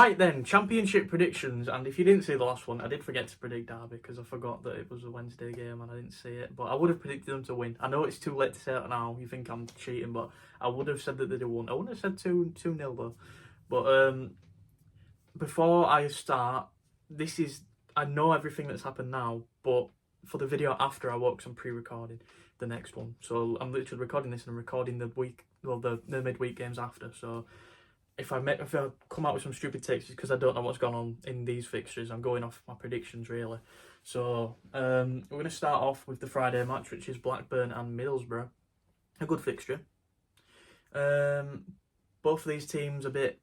Right then, championship predictions. And if you didn't see the last one, I did forget to predict Derby because I forgot that it was a Wednesday game and I didn't see it. But I would have predicted them to win. I know it's too late to say it now. You think I'm cheating, but I would have said that they'd have won. I wouldn't have said 2-0 though. But before I start, I know everything that's happened now, but for the video after I work, I'm pre-recording the next one. So I'm literally recording this and I'm recording the midweek games after. So if I come out with some stupid takes, it's because I don't know what's gone on in these fixtures. I'm going off my predictions really. So we're going to start off with the Friday match, which is Blackburn and Middlesbrough. A good fixture. Both of these teams a bit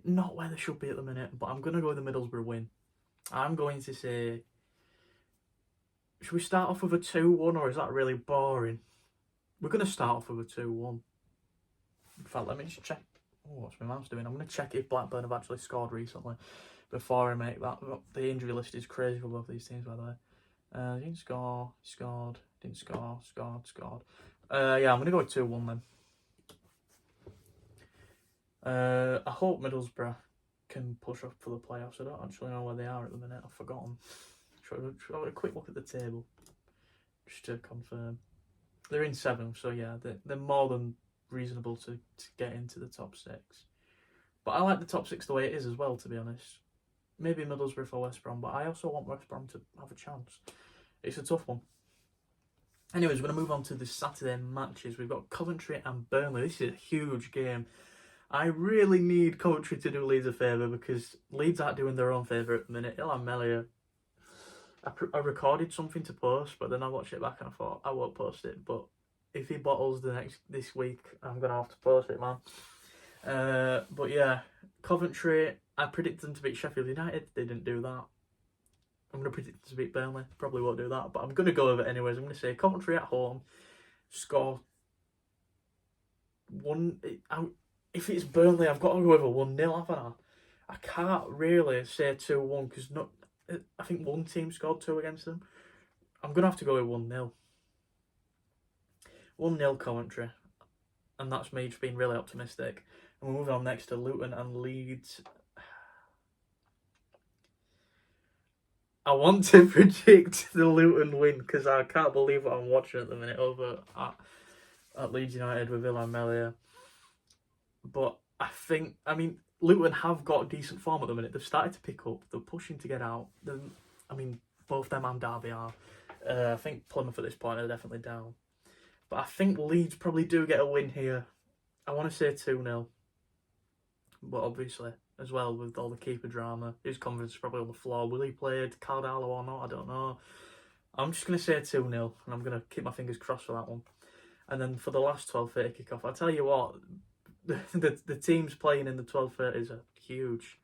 not where they should be at the minute, but I'm going to go with the Middlesbrough win. I'm going to say, should we start off with a 2-1 or is that really boring? We're going to start off with a 2-1. In fact, let me just check. Oh, what's my mouse doing? I'm going to check if Blackburn have actually scored recently before I make that. The injury list is crazy for both these teams, by the way. Didn't score, scored, didn't score, scored. Yeah, I'm going to go with 2-1 then. I hope Middlesbrough can push up for the playoffs. I don't actually know where they are at the minute. I've forgotten. Should I have a quick look at the table just to confirm? They're in 7th, so yeah, they're more than reasonable to get into the top 6. But I like the top 6 the way it is as well, to be honest. Maybe Middlesbrough for West Brom, but I also want West Brom to have a chance. It's a tough one. Anyways, we're going to move on to the Saturday matches. We've got Coventry and Burnley. This is a huge game. I really need Coventry to do Leeds a favour because Leeds aren't doing their own favour at the minute. Ilhan Melia, I recorded something to post, but then I watched it back and I thought I won't post it. But if he bottles this week, I'm gonna have to post it, man. But yeah, Coventry. I predicted them to beat Sheffield United. They didn't do that. I'm gonna predict them to beat Burnley. Probably won't do that, but I'm gonna go with it anyways. I'm gonna say Coventry at home, score 1. If it's Burnley, I've got to go with a 1-0, haven't I? I can't really say 2-1 because I think one team scored 2 against them. I'm going to have to go with 1-0. 1-0 Coventry. And that's me just being really optimistic. And we're moving on next to Luton and Leeds. I want to predict the Luton win because I can't believe what I'm watching at the minute over at Leeds United with Ilhan Melia. But Luton have got decent form at the minute. They've started to pick up. They're pushing to get out. Both them and Derby are. I think Plymouth at this point are definitely down. But I think Leeds probably do get a win here. I want to say 2-0. But obviously, as well, with all the keeper drama, his confidence is probably on the floor. Will he play Caldalo or not? I don't know. I'm just going to say 2-0, and I'm going to keep my fingers crossed for that one. And then for the last 12:30 kickoff, I'll tell you what, the teams playing in the 12:30s are huge.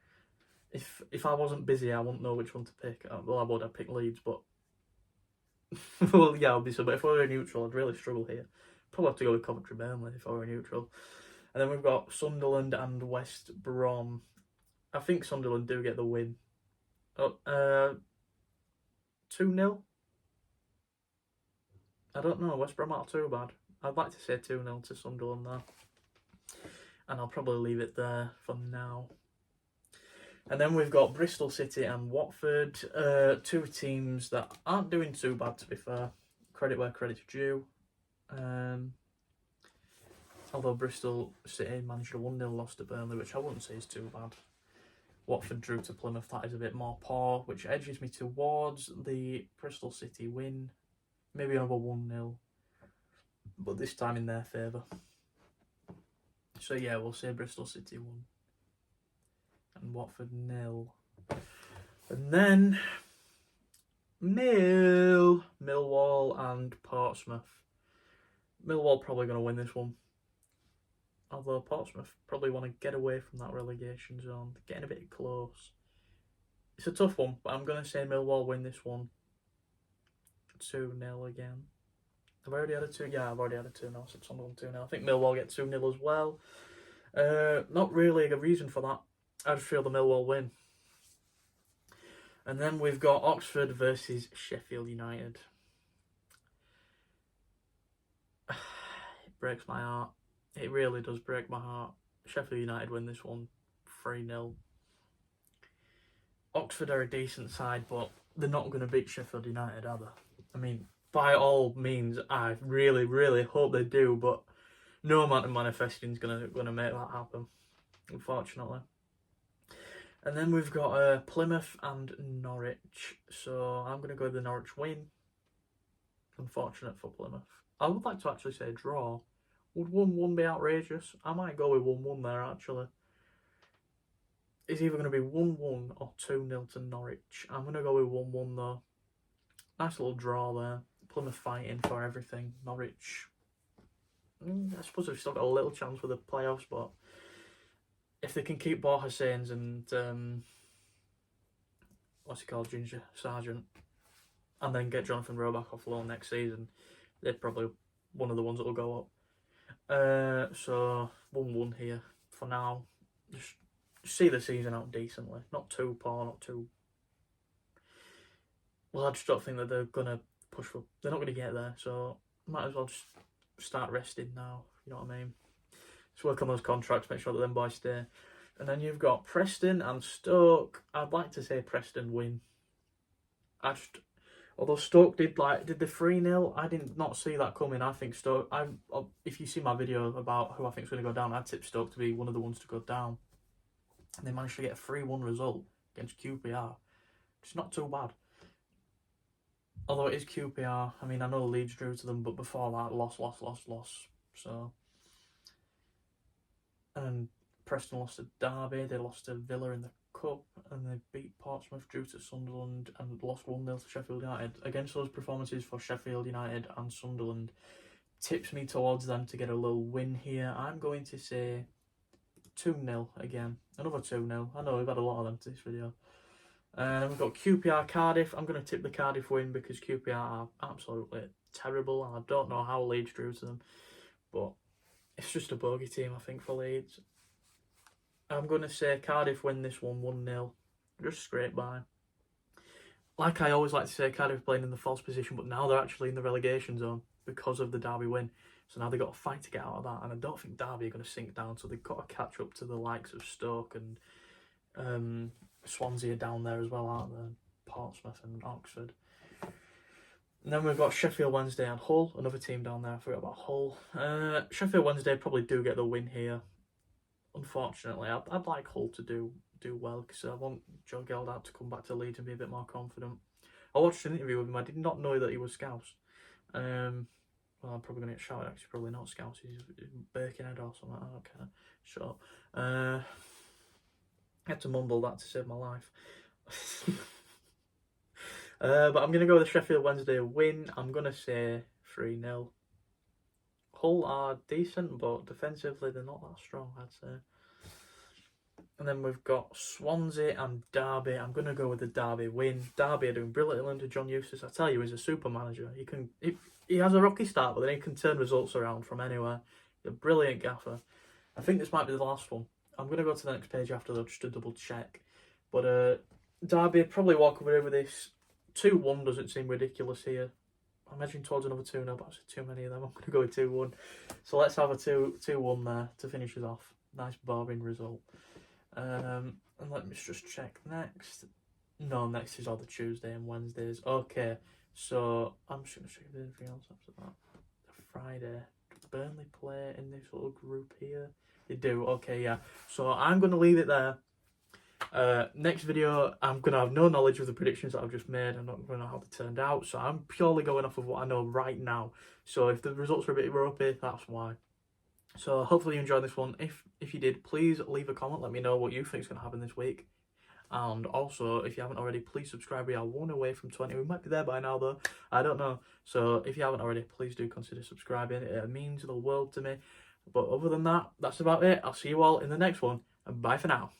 If I wasn't busy, I wouldn't know which one to pick. Well, I would. I'd pick Leeds, but well, yeah, obviously. But if I were neutral, I'd really struggle here. Probably have to go with Coventry Burnley if I were neutral. And then we've got Sunderland and West Brom. I think Sunderland do get the win. 2-0. I don't know. West Brom aren't too bad. I'd like to say 2-0 to Sunderland there. And I'll probably leave it there for now. And then we've got Bristol City and Watford. 2 teams that aren't doing too bad, to be fair. Credit where credit's due. Although Bristol City managed a 1-0 loss to Burnley, which I wouldn't say is too bad. Watford drew to Plymouth. That is a bit more poor, which edges me towards the Bristol City win. Maybe over 1-0. But this time in their favour. So yeah, we'll say Bristol City 1 and Watford 0. And then Millwall and Portsmouth. Millwall probably going to win this one. Although Portsmouth probably want to get away from that relegation zone. They're getting a bit close. It's a tough one, but I'm going to say Millwall win this one 2-0 again. Have I already had a 2? Yeah, I've already had a 2-0, so it's on 2-0. I think Millwall get 2-0 as well. Not really a reason for that. I just feel the Millwall win. And then we've got Oxford versus Sheffield United. It breaks my heart. It really does break my heart. Sheffield United win this one 3-0. Oxford are a decent side, but they're not going to beat Sheffield United, are they? I mean, by all means, I really, really hope they do, but no amount of manifesting is gonna make that happen, unfortunately. And then we've got Plymouth and Norwich. So I'm gonna go with the Norwich win. Unfortunate for Plymouth. I would like to actually say draw. Would 1-1 be outrageous? I might go with 1-1 there actually. It's either going to be 1-1 or 2-0 to Norwich. I'm going to go with 1-1 though. Nice little draw there. Plymouth fighting for everything. Norwich, I suppose they've still got a little chance for the playoffs, but if they can keep Borja Sainz and what's he called, Ginger Sargent, and then get Jonathan Roebuck off loan next season, they're probably one of the ones that will go up. So 1-1 here for now. Just see the season out decently. Not too poor, not too... Well, I just don't think that they're going to push for... They're not going to get there, so might as well just start resting now, you know what I mean? Just work on those contracts, make sure that them boys stay. And then you've got Preston and Stoke. I'd like to say Preston win. Although Stoke did the 3-0, I did not see that coming. I think Stoke... if you see my video about who I think is going to go down, I tipped Stoke to be one of the ones to go down. And they managed to get a 3-1 result against QPR. It's not too bad. Although it is QPR. I mean, I know Leeds drew to them, but before that, loss. So, and Preston lost to Derby. They lost to Villa in the Cup, and they beat Portsmouth, drew to Sunderland, and lost 1-0 to Sheffield United. Against those performances for Sheffield United and Sunderland, tips me towards them to get a little win here. I'm going to say 2-0 again. Another 2-0. I know we've had a lot of them to this video. We've got QPR Cardiff. I'm going to tip the Cardiff win because QPR are absolutely terrible, and I don't know how Leeds drew to them, but it's just a bogey team, I think, for Leeds. I'm going to say Cardiff win this one 1-0. Just scrape by. Like I always like to say, Cardiff playing in the false position, but now they're actually in the relegation zone because of the Derby win. So now they've got to fight to get out of that, and I don't think Derby are going to sink down, so they've got to catch up to the likes of Stoke, and Swansea are down there as well, aren't they? Portsmouth and Oxford. And then we've got Sheffield Wednesday and Hull, another team down there. I forgot about Hull. Sheffield Wednesday probably do get the win here. Unfortunately, I'd like Hull to do well because I want Joe Gelhardt to come back to Leeds and be a bit more confident. I watched an interview with him. I did not know that he was Scouse. Well, I'm probably going to get shouted at. He's probably not Scouse. He's Birkenhead or something. I don't care. Shut up. I had to mumble that to save my life. But I'm going to go with the Sheffield Wednesday win. I'm going to say 3-0. Hull are decent, but defensively they're not that strong, I'd say. And then we've got Swansea and Derby. I'm going to go with the Derby win. Derby are doing brilliantly under John Eustace. I tell you, he's a super manager. He has a rocky start, but then he can turn results around from anywhere. He's a brilliant gaffer. I think this might be the last one. I'm going to go to the next page after though, just to double check. But Derby probably walk away with this. 2-1 doesn't seem ridiculous here. I'm edging towards another 2-0, but I've said too many of them. I'm going to go with 2-1. So let's have a 2-1 there to finish us off. Nice boring result. And let me just check next. No, next is all the Tuesday and Wednesdays. Okay, so I'm just going to check if there's anything else after that. Friday. Burnley play in this little group here. They do, okay, yeah. So I'm going to leave it there. Next video, I'm going to have no knowledge of the predictions that I've just made. I'm not going to know how they turned out. So I'm purely going off of what I know right now. So if the results are a bit ropey, that's why. So hopefully you enjoyed this one. If you did, please leave a comment. Let me know what you think is going to happen this week. And also, if you haven't already, please subscribe. We are 1 away from 20. We might be there by now, though. I don't know. So if you haven't already, please do consider subscribing. It means the world to me. But other than that, that's about it. I'll see you all in the next one. And bye for now.